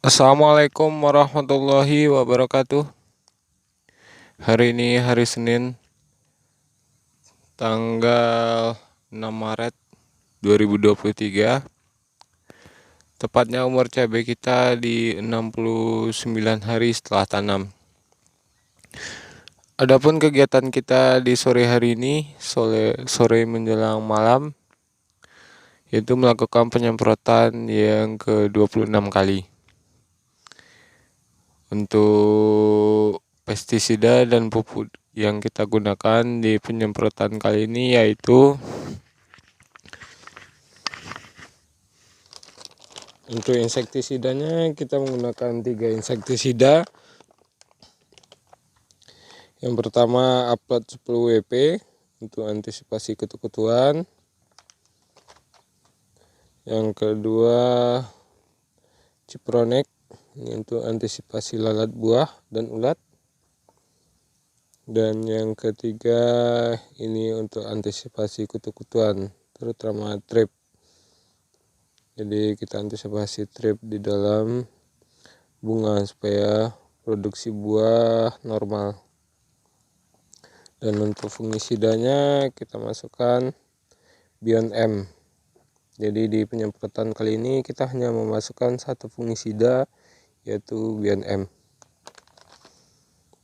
Assalamualaikum warahmatullahi wabarakatuh. Hari ini hari Senin, tanggal 6 Maret 2023. Tepatnya umur cabai kita di 69 hari setelah tanam. Adapun kegiatan kita di sore hari ini, sore menjelang malam, yaitu melakukan penyemprotan yang ke-26 kali. Untuk pestisida dan pupuk yang kita gunakan di penyemprotan kali ini yaitu untuk insektisidanya kita menggunakan 3 insektisida. Yang pertama Aplat 10 WP untuk antisipasi kutu-kutuan. Yang kedua Cipronek ini untuk antisipasi lalat buah dan ulat. Dan yang ketiga ini untuk antisipasi kutu-kutuan, terutama trip. Jadi kita antisipasi trip di dalam bunga supaya produksi buah normal. Dan untuk fungisidanya kita masukkan Beyond M. Jadi di penyemprotan kali ini kita hanya memasukkan satu fungisida yaitu Beyond M.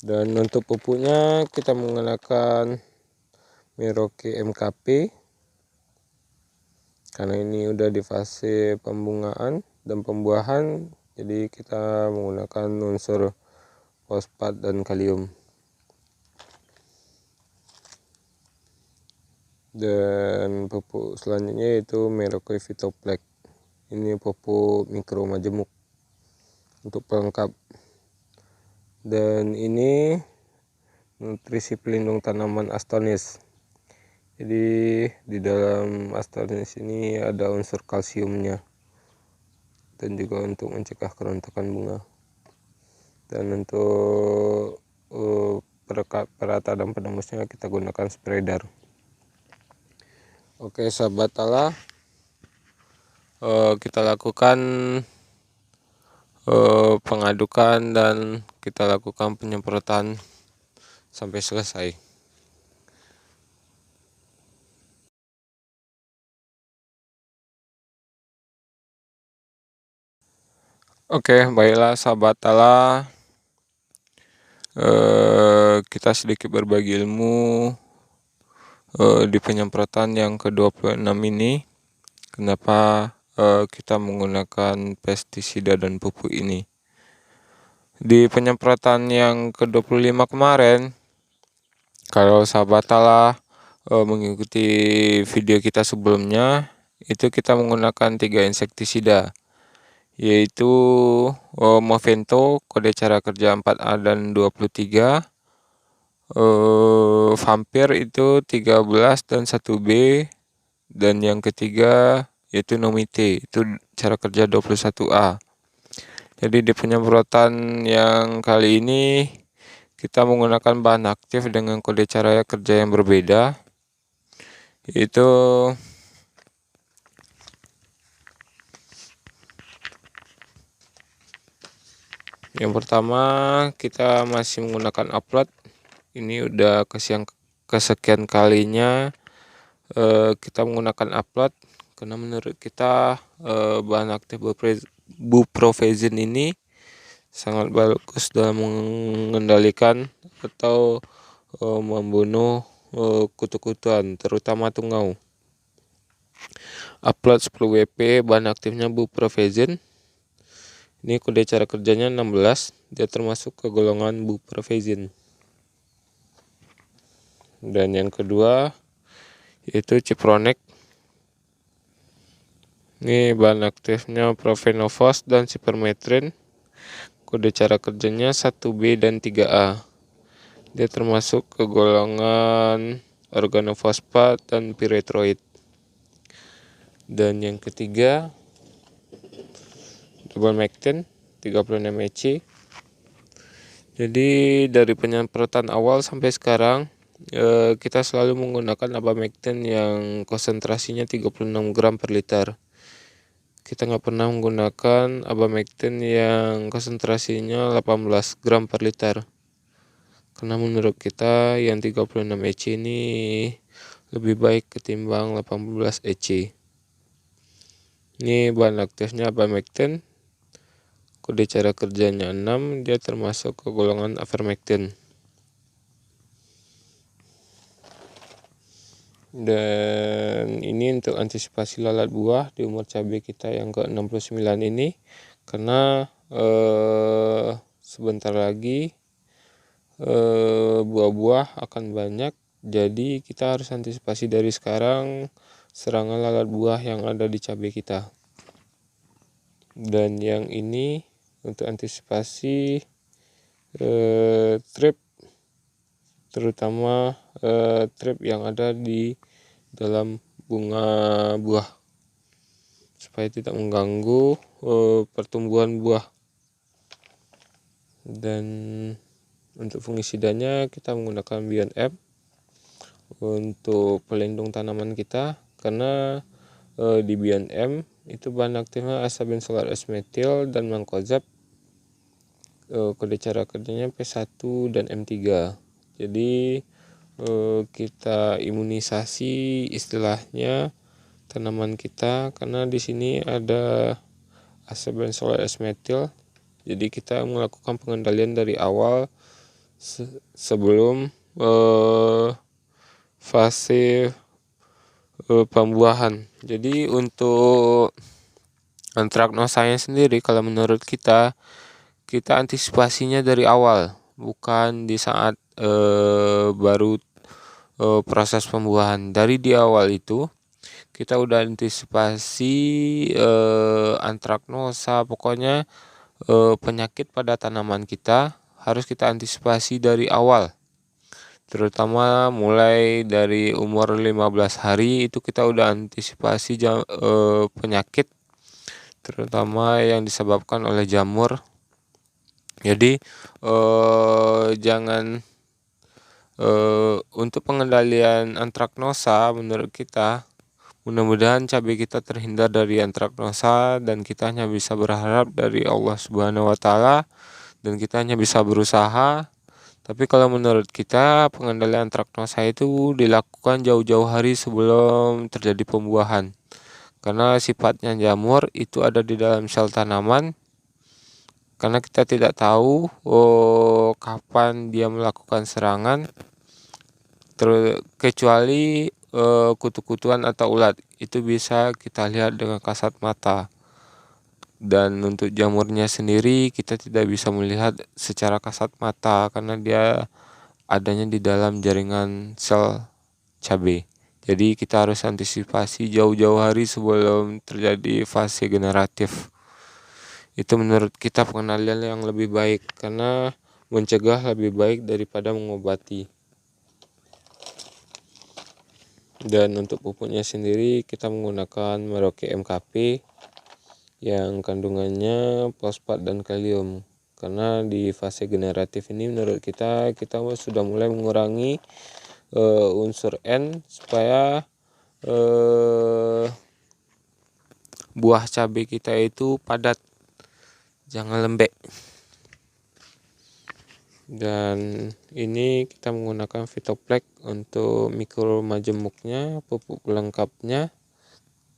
Dan untuk pupuknya kita menggunakan Merauke MKP karena ini udah di fase pembungaan dan pembuahan, jadi kita menggunakan unsur fosfat dan kalium. Dan pupuk selanjutnya yaitu Merauke Vitoplex. Ini pupuk mikro majemuk untuk pelengkap. Dan ini nutrisi pelindung tanaman Astonis. Jadi di dalam Astonis ini ada unsur kalsiumnya dan juga untuk mencegah kerontokan bunga. Dan untuk perata dan penembusnya kita gunakan spreader. Oke sahabat Tala, kita lakukan pengadukan dan kita lakukan penyemprotan sampai selesai. Oke, baiklah sahabat Tala, kita sedikit berbagi ilmu di penyemprotan yang ke-26 ini. Kenapa kita menggunakan pestisida dan pupuk ini? Di penyemprotan yang ke-25 kemarin, kalau sahabat Tala mengikuti video kita sebelumnya, itu kita menggunakan 3 insektisida, yaitu Movento kode cara kerja 4A dan 23, Vampir itu 13 dan 1B, dan yang ketiga yaitu Nomite itu cara kerja 21A. Jadi di penyemprotan yang kali ini kita menggunakan bahan aktif dengan kode cara kerja yang berbeda, yaitu yang pertama kita masih menggunakan Aplat. Ini udah kesekian kalinya kita menggunakan Aplat karena menurut kita bahan aktif buprofezin ini sangat bagus dalam mengendalikan atau membunuh kutu-kutuan, terutama tungau. Aplat 10 WP bahan aktifnya buprofezin. Ini kode cara kerjanya 16, dia termasuk ke golongan buprofezin. Dan yang kedua yaitu Cipronek. Ini bahan aktifnya Profenovos dan Sipermetrin. Kode cara kerjanya 1B dan 3A. Dia termasuk ke golongan organofosfat dan piretroid. Dan yang ketiga Double-Mectin 36 EC. Jadi dari penyemprotan awal sampai sekarang kita selalu menggunakan Abamectin yang konsentrasinya 36 gram per liter. kita nggak pernah menggunakan abamectin yang konsentrasinya 18 gram per liter, karena menurut kita yang 36 EC ini lebih baik ketimbang 18 EC. Ini bahan aktifnya abamectin, kode cara kerjanya 6, dia termasuk ke golongan avermectin. Dan ini untuk antisipasi lalat buah di umur cabai kita yang ke-69 ini, karena sebentar lagi buah-buah akan banyak, jadi kita harus antisipasi dari sekarang serangan lalat buah yang ada di cabai kita. Dan yang ini untuk antisipasi trip, terutama trip yang ada di dalam bunga buah, supaya tidak mengganggu pertumbuhan buah. Dan untuk fungisidanya kita menggunakan Beyond App untuk pelindung tanaman kita, karena di Beyond M itu bahan aktifnya asabenzolat S-metil dan mancozeb. Kode cara kerjanya P1 dan M3. Jadi kita imunisasi istilahnya tanaman kita, karena di sini ada asabenzolat S-metil. Jadi kita melakukan pengendalian dari awal sebelum fase pembuahan. Jadi untuk antraknosanya sendiri, kalau menurut kita antisipasinya dari awal, bukan di saat baru proses pembuahan. Dari di awal itu kita udah antisipasi antraknosa, pokoknya penyakit pada tanaman kita harus kita antisipasi dari awal. Terutama mulai dari umur 15 hari itu kita udah antisipasi penyakit, terutama yang disebabkan oleh jamur. Jadi jangan untuk pengendalian antraknosa, menurut kita mudah-mudahan cabai kita terhindar dari antraknosa, dan kita hanya bisa berharap dari Allah Subhanahu wa Ta'ala, dan kita hanya bisa berusaha. Tapi kalau menurut kita pengendalian antraknosa itu dilakukan jauh-jauh hari sebelum terjadi pembuahan, karena sifatnya jamur itu ada di dalam sel tanaman, karena kita tidak tahu kapan dia melakukan serangan, kecuali kutu-kutuan atau ulat, itu bisa kita lihat dengan kasat mata. Dan untuk jamurnya sendiri kita tidak bisa melihat secara kasat mata, karena dia adanya di dalam jaringan sel cabai. Jadi kita harus antisipasi jauh-jauh hari sebelum terjadi fase generatif. Itu menurut kita pengendalian yang lebih baik, karena mencegah lebih baik daripada mengobati. Dan untuk pupuknya sendiri kita menggunakan Merauke MKP yang kandungannya fosfat dan kalium, karena di fase generatif ini menurut kita sudah mulai mengurangi unsur N, supaya buah cabai kita itu padat, jangan lembek. Dan ini kita menggunakan Vitoplex untuk mikro majemuknya, pupuk pelengkapnya.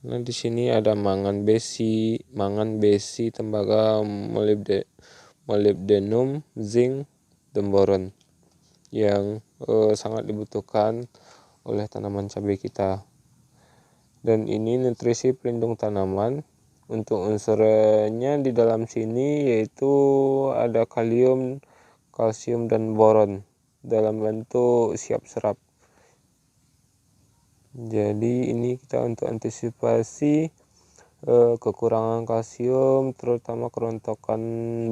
Nah, di sini ada mangan besi, tembaga, molybdenum, zinc, dan boron yang sangat dibutuhkan oleh tanaman cabai kita. Dan ini nutrisi pelindung tanaman. Untuk unsurnya di dalam sini yaitu ada kalium, kalsium, dan boron dalam bentuk siap serap. Jadi ini kita untuk antisipasi kekurangan kalsium, terutama kerontokan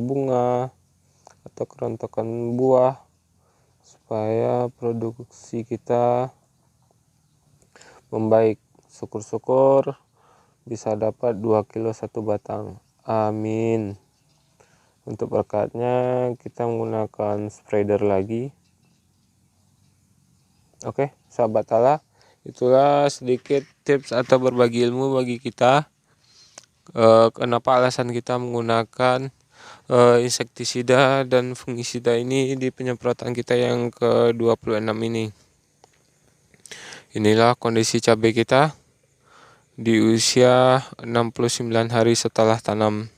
bunga atau kerontokan buah, supaya produksi kita membaik. Syukur-syukur bisa dapat 2 kilo 1 batang. Amin. Untuk berkatnya kita menggunakan spreader lagi. Oke, sahabat Allah, itulah sedikit tips atau berbagi ilmu bagi kita Kenapa alasan kita menggunakan insektisida dan fungisida ini di penyemprotan kita yang ke-26 ini. Inilah kondisi cabai kita di usia 69 hari setelah tanam.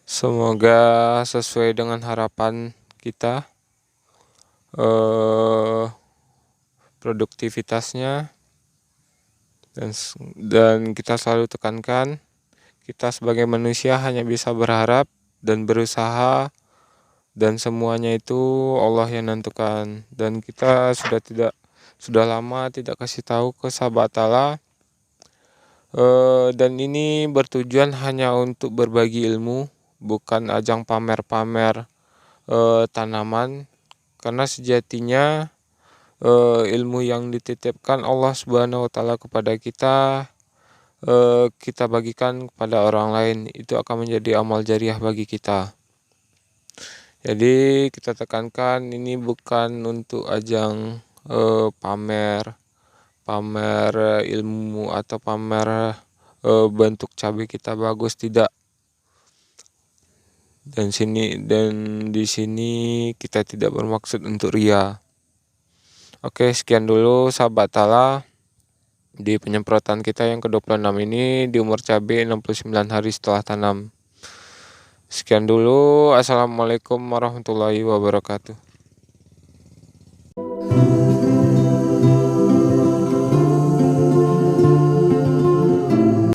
Semoga sesuai dengan harapan kita, produktivitasnya, dan kita selalu tekankan, kita sebagai manusia hanya bisa berharap dan berusaha, dan semuanya itu Allah yang nentukan. Dan kita sudah lama tidak kasih tahu ke sahabat Allah, dan ini bertujuan hanya untuk berbagi ilmu, bukan ajang pamer-pamer tanaman, karena sejatinya ilmu yang dititipkan Allah Subhanahu wa Ta'ala kepada kita, kita bagikan kepada orang lain, itu akan menjadi amal jariah bagi kita. Jadi kita tekankan, ini bukan untuk ajang pamer ilmu atau pamer bentuk cabai kita bagus, tidak. Dan di sini kita tidak bermaksud untuk ria. Oke, sekian dulu sahabat Tala di penyemprotan kita yang ke-26 ini di umur cabai 69 hari setelah tanam. Sekian dulu. Assalamualaikum warahmatullahi wabarakatuh.